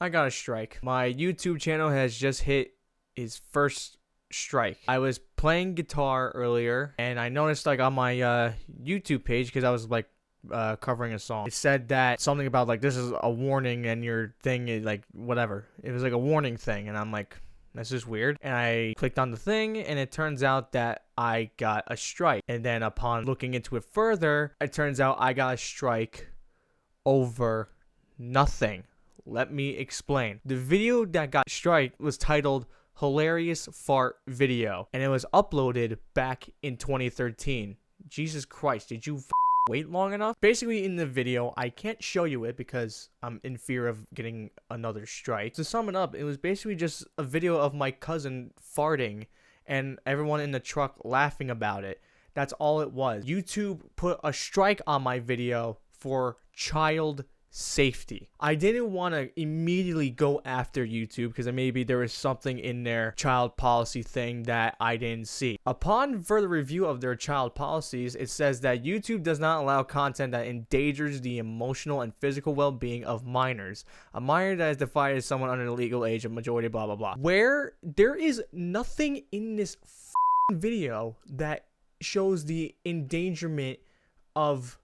I got a strike. My YouTube channel has just hit its first strike. I was playing guitar earlier, and I noticed like on my YouTube page, because I was like covering a song, it said that something about like this is a warning and your thing is like whatever. It was like a warning thing, and I'm like, that's just weird. And I clicked on the thing, and it turns out that I got a strike. And then upon looking into it further, it turns out I got a strike over nothing. Let me explain. The video that got strike was titled Hilarious Fart Video, and it was uploaded back in 2013. Jesus Christ, did you wait long enough? Basically, in the video, I can't show you it because I'm in fear of getting another strike. To sum it up, it was basically just a video of my cousin farting and everyone in the truck laughing about it. That's all it was. YouTube put a strike on my video for child safety. I didn't want to immediately go after YouTube because maybe there was something in their child policy thing that I didn't see. Upon further review of their child policies, it says that YouTube does not allow content that endangers the emotional and physical well-being of minors. A minor that is defined as someone under the legal age of majority, blah blah blah. Where there is nothing in this video that shows the endangerment of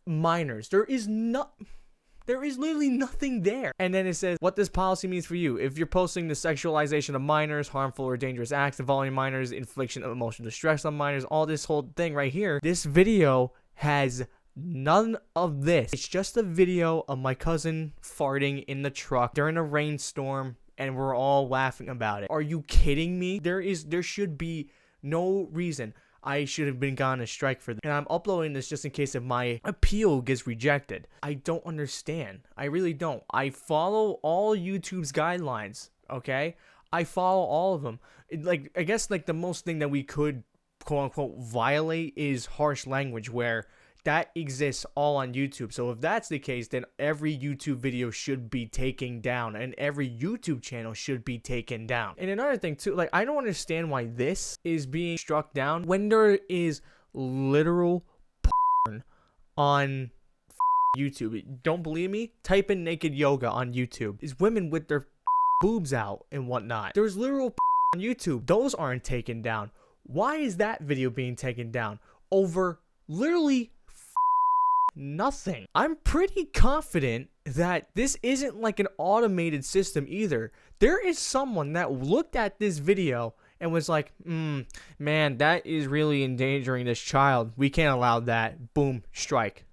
minors. There is literally nothing there. And then it says what this policy means for you. If you're posting the sexualization of minors, harmful or dangerous acts involving minors, infliction of emotional distress on minors, all this whole thing right here, this video has none of this. It's just a video of my cousin farting in the truck during a rainstorm, and we're all laughing about it. Are you kidding me? There should be no reason I should have been gone a strike for this. And I'm uploading this just in case if my appeal gets rejected. I don't understand. I really don't. I follow all YouTube's guidelines, okay? I follow all of them. I guess like the most thing that we could quote unquote violate is harsh language, where that exists all on YouTube. So if that's the case, then every YouTube video should be taken down, and every YouTube channel should be taken down. And another thing too, like I don't understand why this is being struck down when there is literal porn on YouTube. Don't believe me? Type in naked yoga on YouTube. It's women with their boobs out and whatnot. There's literal on YouTube. Those aren't taken down. Why is that video being taken down over literally nothing? I'm pretty confident that this isn't like an automated system either. There is someone that looked at this video and was like, man, that is really endangering this child. We can't allow that. Boom, strike.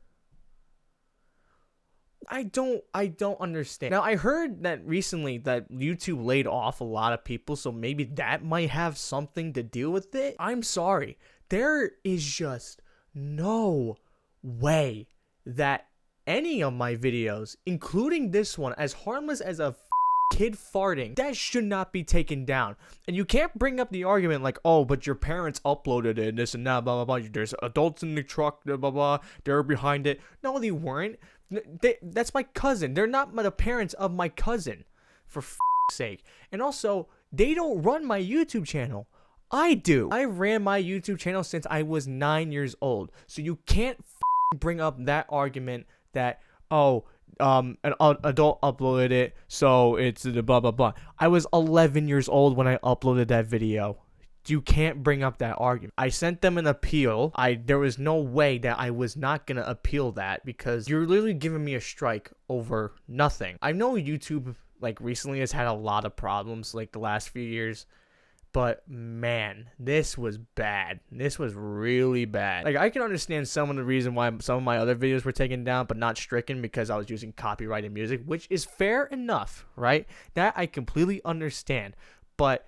I don't understand. Now, I heard that recently that YouTube laid off a lot of people, so maybe that might have something to do with it. I'm sorry. There is just no way that any of my videos, including this one, as harmless as a kid farting, that should not be taken down. And you can't bring up the argument like, oh, but your parents uploaded it and this and that, blah blah blah. There's adults in the truck, blah blah blah. They're behind it. No, they weren't. That's my cousin. They're not the parents of my cousin, for sake. And also, they don't run my YouTube channel. I do. I ran my YouTube channel since I was 9 years old. So you can't bring up that argument that, oh, an adult uploaded it, so it's the blah blah blah. I was 11 years old when I uploaded that video. You can't bring up that argument. I sent them an appeal. There was no way that I was not gonna appeal that, because you're literally giving me a strike over nothing. I know YouTube like recently has had a lot of problems like the last few years, but man, this was bad. This was really bad. Like, I can understand some of the reason why some of my other videos were taken down but not stricken, because I was using copyrighted music, which is fair enough, right? That I completely understand. But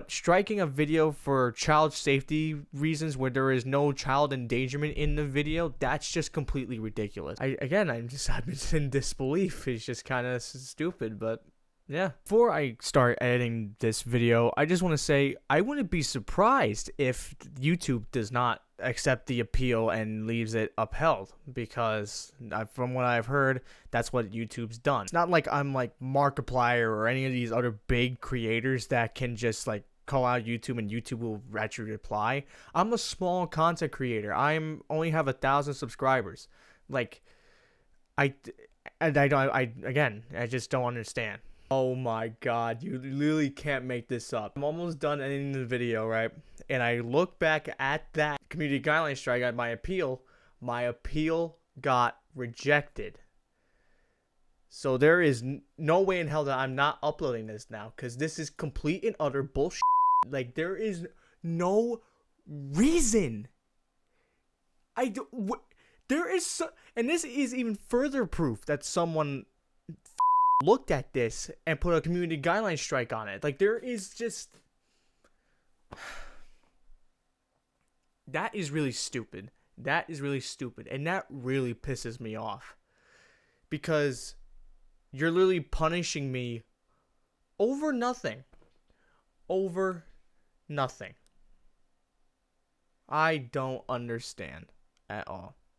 striking a video for child safety reasons where there is no child endangerment in the video, that's just completely ridiculous. I'm just in disbelief. It's just kind of stupid, but yeah. Before I start editing this video, I just want to say I wouldn't be surprised if YouTube does not accept the appeal and leaves it upheld, because from what I've heard, that's what YouTube's done. It's not like I'm like Markiplier or any of these other big creators that can just like call out YouTube and YouTube will actually reply. I'm a small content creator. Only have 1,000 subscribers. Like, And I just don't understand. Oh my god, you literally can't make this up. I'm almost done ending the video, right? And I look back at that community guideline strike at my appeal. My appeal got rejected. So there is no way in hell that I'm not uploading this now, because this is complete and utter bullshit. Like, there is no reason. There is and this is even further proof that someone looked at this and put a community guideline strike on it. Like, there is just that is really stupid. That is really stupid, and that really pisses me off, because you're literally punishing me over nothing. Over nothing. I don't understand at all.